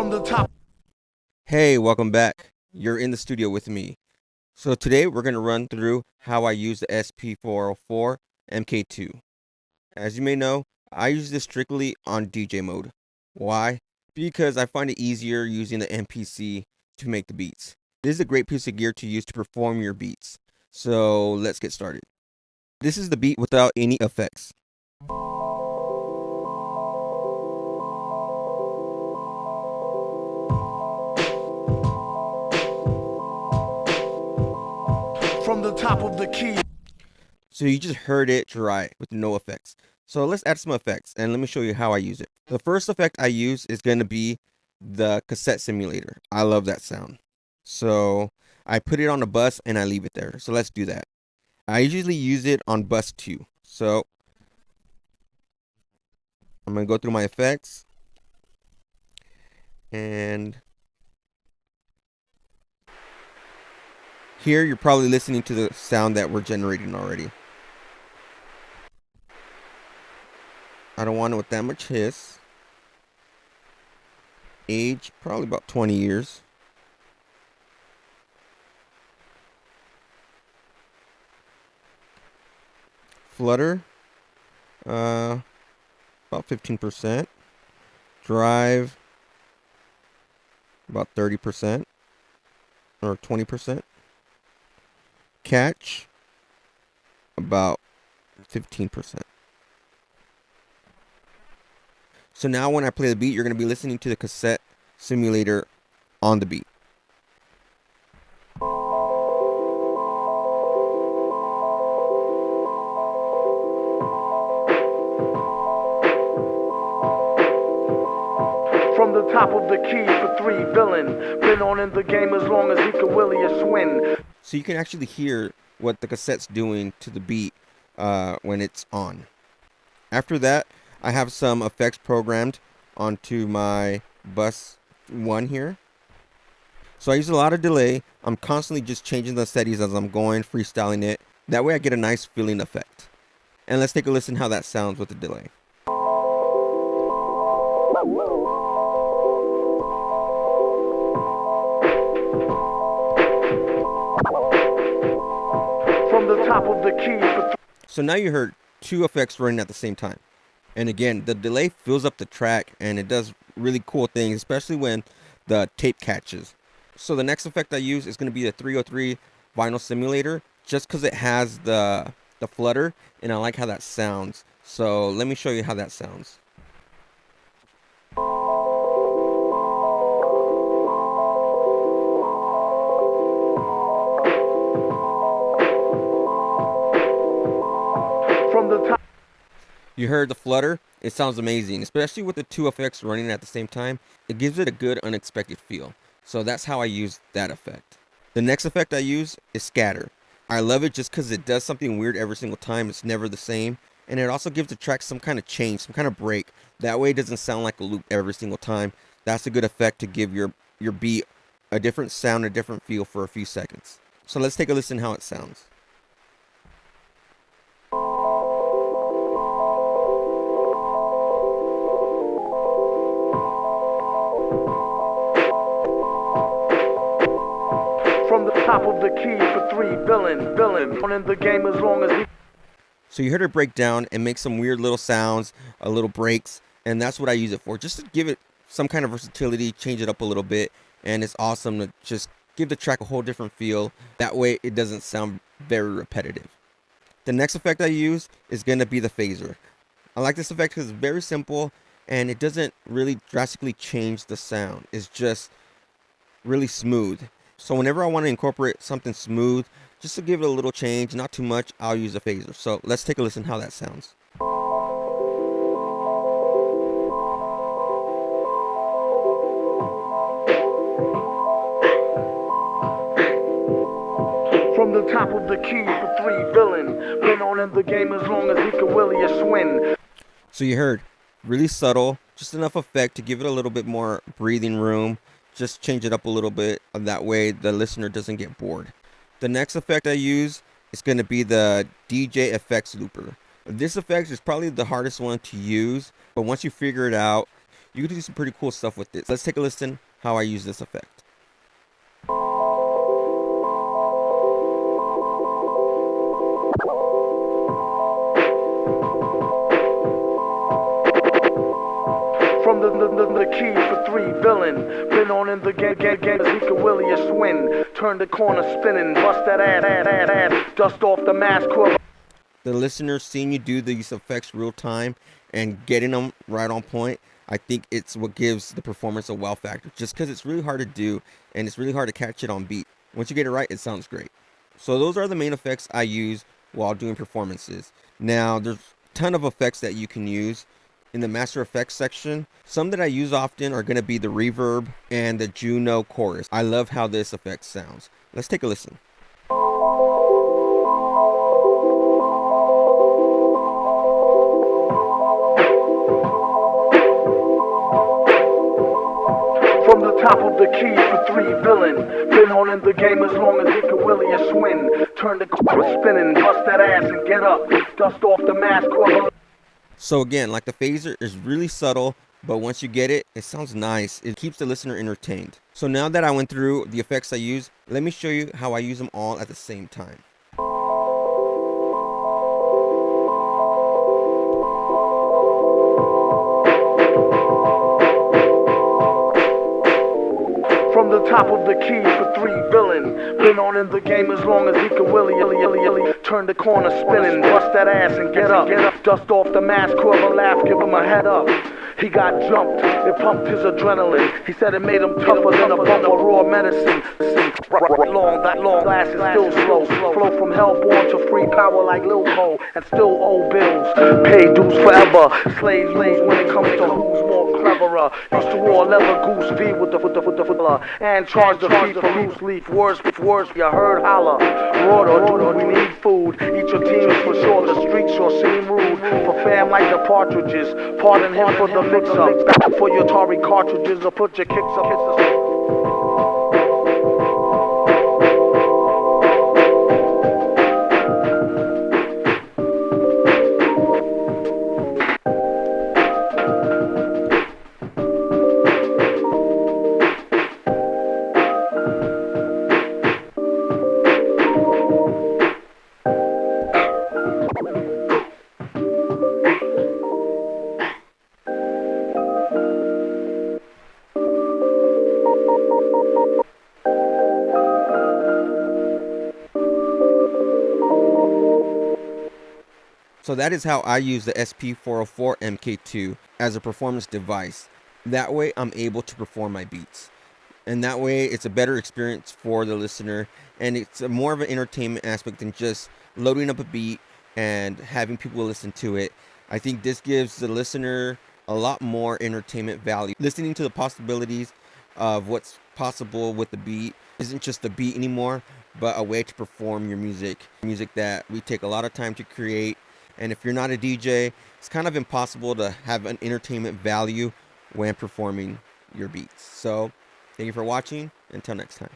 from the top. Hey, welcome back. You're in the studio with me. So today we're going to run through how I use the sp404mk2. As you may know, I use this strictly on DJ mode. Why? Because I find it easier using the MPC to make the beats. This is a great piece of gear to use to perform your beats. So let's get started. This is the beat without any effects. From the top of the key. So you just heard it dry with no effects. So let's add some effects and let me show you how I use it. The first effect I use is going to be the cassette simulator. I love that sound. So I put it on a bus and I leave it there. So let's do that. I usually use it on bus 2. So I'm going to go through my effects and here you're probably listening to the sound that we're generating already. I don't want it with that much hiss. Age, probably about 20 years. Flutter, about 15%. Drive, about 30% or 20%. Catch, about 15%. So now when I play the beat, you're going to be listening to the cassette simulator on the beat. From the top of the key for 3 villain. Been on in the game as long as he could willy a swin. So you can actually hear what the cassette's doing to the beat when it's on. After that, I have some effects programmed onto my bus 1 here. So I use a lot of delay. I'm constantly just changing the settings as I'm going, freestyling it. That way I get a nice feeling effect. And let's take a listen how that sounds with the delay. From the top of the key for So now you heard 2 effects running at the same time. And again, the delay fills up the track and it does really cool things, especially when the tape catches. So the next effect I use is going to be the 303 vinyl simulator, just because it has the flutter and I like how that sounds. So let me show you how that sounds. from the top. You heard the flutter. It sounds amazing, especially with the 2 effects running at the same time. It gives it a good unexpected feel. So that's how I use that effect. The next effect I use is scatter. I love it just because it does something weird every single time. It's never the same. And it also gives the track some kind of change, some kind of break. That way it doesn't sound like a loop every single time. That's a good effect to give your beat a different sound, a different feel for a few seconds. So let's take a listen how it sounds. From the top of the key for 3 villain. On in the game as long as he. So you heard it break down and make some weird little sounds, little breaks, and that's what I use it for, just to give it some kind of versatility, change it up a little bit, and it's awesome to just give the track a whole different feel. That way it doesn't sound very repetitive. The next effect I use is going to be the phaser. I like this effect because it's very simple and it doesn't really drastically change the sound. It's just really smooth. So whenever I want to incorporate something smooth, just to give it a little change, not too much, I'll use a phaser. So let's take a listen how that sounds. From the top of the key for 3 villain. Been on in the game as long as he could willy a swin. So you heard, really subtle, just enough effect to give it a little bit more breathing room. Just change it up a little bit. That way the listener doesn't get bored. The next effect I use is going to be the DJ effects looper. This effect is probably the hardest one to use, but once you figure it out, You can do some pretty cool stuff with this. Let's take a listen how I use this effect. From the key for 3 villain. Been on in the game as he could Willie a swing. Turn the corner spinning, bust that ass, dust off the mask. The listener seeing you do these effects real time and getting them right on point, I think it's what gives the performance a wow factor, just because it's really hard to do and it's really hard to catch it on beat. Once you get it right, it sounds great. So those are the main effects I use while doing performances. Now there's a ton of effects that you can use in the master effects section. Some that I use often are going to be the reverb and the Juno chorus. I love how this effect sounds. Let's take a listen. From the top of the key for 3 villain. Been on in the game as long as he could Willie a swing. Turn the corner spinning, bust that ass and get up, dust off the mask. So again, like the phaser is really subtle, but once you get it, it sounds nice. It keeps the listener entertained. So now that I went through the effects I use, let me show you how I use them all at the same time. From the top of the key for 3 villain. Been on in the game as long as he could Willie. Turn the corner spinning, bust that ass and get up, dust off the mask, whoever laugh, give him a head up. He got jumped, it pumped his adrenaline. He said it made him tougher than a bump of raw medicine. That long glass is still slow. Flow from hellborn to free power like Lil Mo. And still owe bills, pay dues forever. Slaves lose when it comes to who's more cleverer. Used to roar leather goose V with the and charge the fee for loose leaf. Words, you heard holler. Roar, we need food. Eat your teams for sure. The streets sure seem rude. For fam like the partridges. Pardon him for the mix-up. For your Atari cartridges or put your kicks up. So that is how I use the sp404mk2 as a performance device. That way I'm able to perform my beats. And that way it's a better experience for the listener, and it's a more of an entertainment aspect than just loading up a beat and having people listen to it. I think this gives the listener a lot more entertainment value. Listening to the possibilities of what's possible with the beat isn't just a beat anymore, but a way to perform your music that we take a lot of time to create. And if you're not a DJ, it's kind of impossible to have an entertainment value when performing your beats. So thank you for watching. Until next time.